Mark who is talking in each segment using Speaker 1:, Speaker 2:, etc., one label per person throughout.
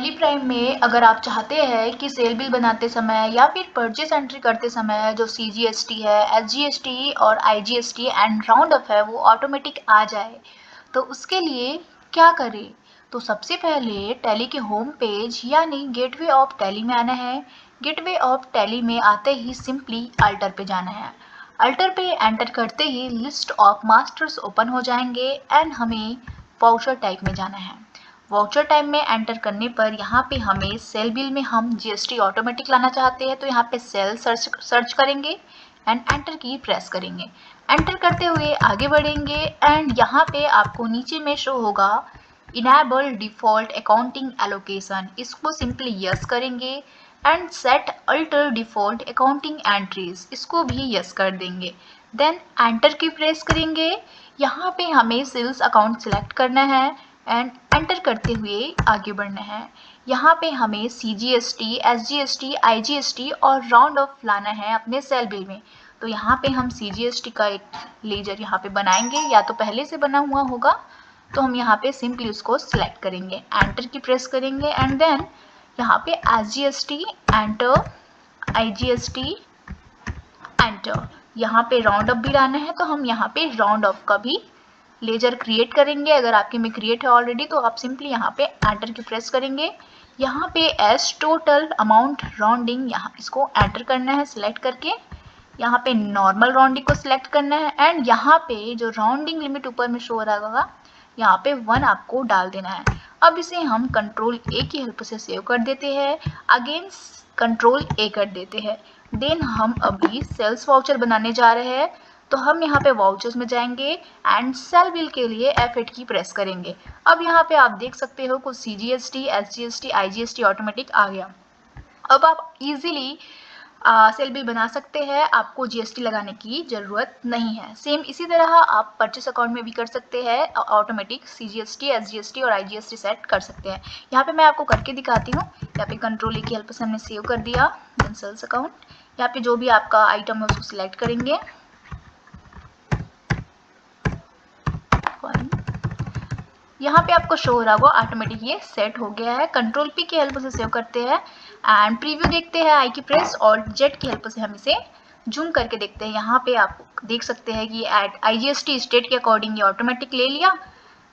Speaker 1: Tally prime में अगर आप चाहते हैं कि सेल बिल बनाते समय या फिर परचेस एंट्री करते समय जो CGST है, SGST और IGST एंड राउंड अप है वो ऑटोमेटिक आ जाए, तो उसके लिए क्या करें? तो सबसे पहले टैली के होम पेज यानी गेटवे ऑफ टैली में आना है। गेटवे ऑफ टैली में आते ही सिंपली अल्टर पे जाना है। अल्टर पे एंटर करते ही लिस्ट ऑफ मास्टर्स ओपन हो जाएंगे एंड हमें वाउचर टाइप में जाना है। वाउचर टाइप में एंटर करने पर यहाँ पे हमें सेल बिल में हम GST ऑटोमेटिक लाना चाहते हैं, तो यहाँ पे सेल सर्च करेंगे एंड एंटर की प्रेस करेंगे। एंटर करते हुए आगे बढ़ेंगे एंड यहाँ पे आपको नीचे में शो होगा इनेबल डिफॉल्ट अकाउंटिंग एलोकेशन, इसको सिंपली यस करेंगे and set alter default accounting entries, इसको भी यस कर देंगे। देन एंटर की प्रेस करेंगे। यहाँ पे हमें सेल्स अकाउंट सिलेक्ट करना है एंड एंटर करते हुए आगे बढ़ना है। यहाँ पे हमें CGST, SGST, IGST और राउंड ऑफ लाना है अपने सेल बिल में। तो यहाँ पे हम CGST का एक लेजर यहाँ पे बनाएंगे, या तो पहले से बना हुआ होगा, तो हम यहाँ पे सिंपली उसको सिलेक्ट करेंगे, एंटर की प्रेस करेंगे एंड देन यहाँ पे SGST एंटर, IGST एंटर। यहाँ पे राउंड अप भी लाना है, तो हम यहाँ पे राउंड ऑफ का भी लेजर क्रिएट करेंगे। अगर आपके में क्रिएट है ऑलरेडी तो आप सिंपली यहाँ पे एंटर की प्रेस करेंगे। यहाँ पे एस टोटल अमाउंट राउंडिंग, यहाँ इसको एंटर करना है सिलेक्ट करके। यहाँ पे नॉर्मल राउंडिंग को सिलेक्ट करना है एंड यहाँ पे जो राउंडिंग लिमिट ऊपर में शो हो रहा होगा यहाँ पे 1 आपको डाल देना है। अब इसे हम कंट्रोल A की हेल्प से सेव कर देते हैं, अगेन कंट्रोल A कर देते हैं। देन हम अभी सेल्स वाउचर बनाने जा रहे हैं, तो हम यहाँ पे वाउचर्स में जाएंगे एंड सेल बिल के लिए F8 की प्रेस करेंगे। अब यहाँ पे आप देख सकते हो कुछ CGST, SGST, IGST ऑटोमेटिक आ गया। अब आप इजीली सेल बिल बना सकते हैं, आपको GST लगाने की ज़रूरत नहीं है। सेम इसी तरह आप परचेस अकाउंट में भी कर सकते हैं, ऑटोमेटिक CGST, SGST और IGST सेट कर सकते हैं। यहाँ पे मैं आपको करके दिखाती हूँ। यहाँ पे कंट्रोल A की हेल्प से हमने सेव कर दिया देन सेल्स अकाउंट। यहाँ पे जो भी आपका आइटम है उसको सिलेक्ट करेंगे। यहाँ पे आपको शो हो रहा होगा ऑटोमेटिक ये सेट हो गया है। कंट्रोल P की हेल्प से सेव करते हैं एंड प्रीव्यू देखते हैं I की प्रेस और Z की हेल्प से हम इसे जूम करके देखते हैं। यहाँ पे आप देख सकते हैं कि IGST स्टेट के अकॉर्डिंग ये ऑटोमेटिक ले लिया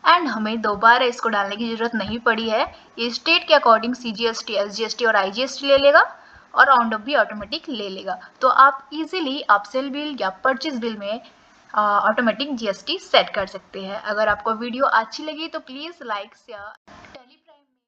Speaker 1: एंड हमें दोबारा इसको डालने की ज़रूरत नहीं पड़ी है। ये स्टेट के अकॉर्डिंग CGST, SGST और IGST ले लेगा और राउंड अप भी ऑटोमेटिक ले लेगा। तो आप इजीली आप सेल बिल या परचेज बिल में ऑटोमेटिक GST सेट कर सकते हैं। अगर आपको वीडियो अच्छी लगी तो प्लीज़ लाइक शेयर।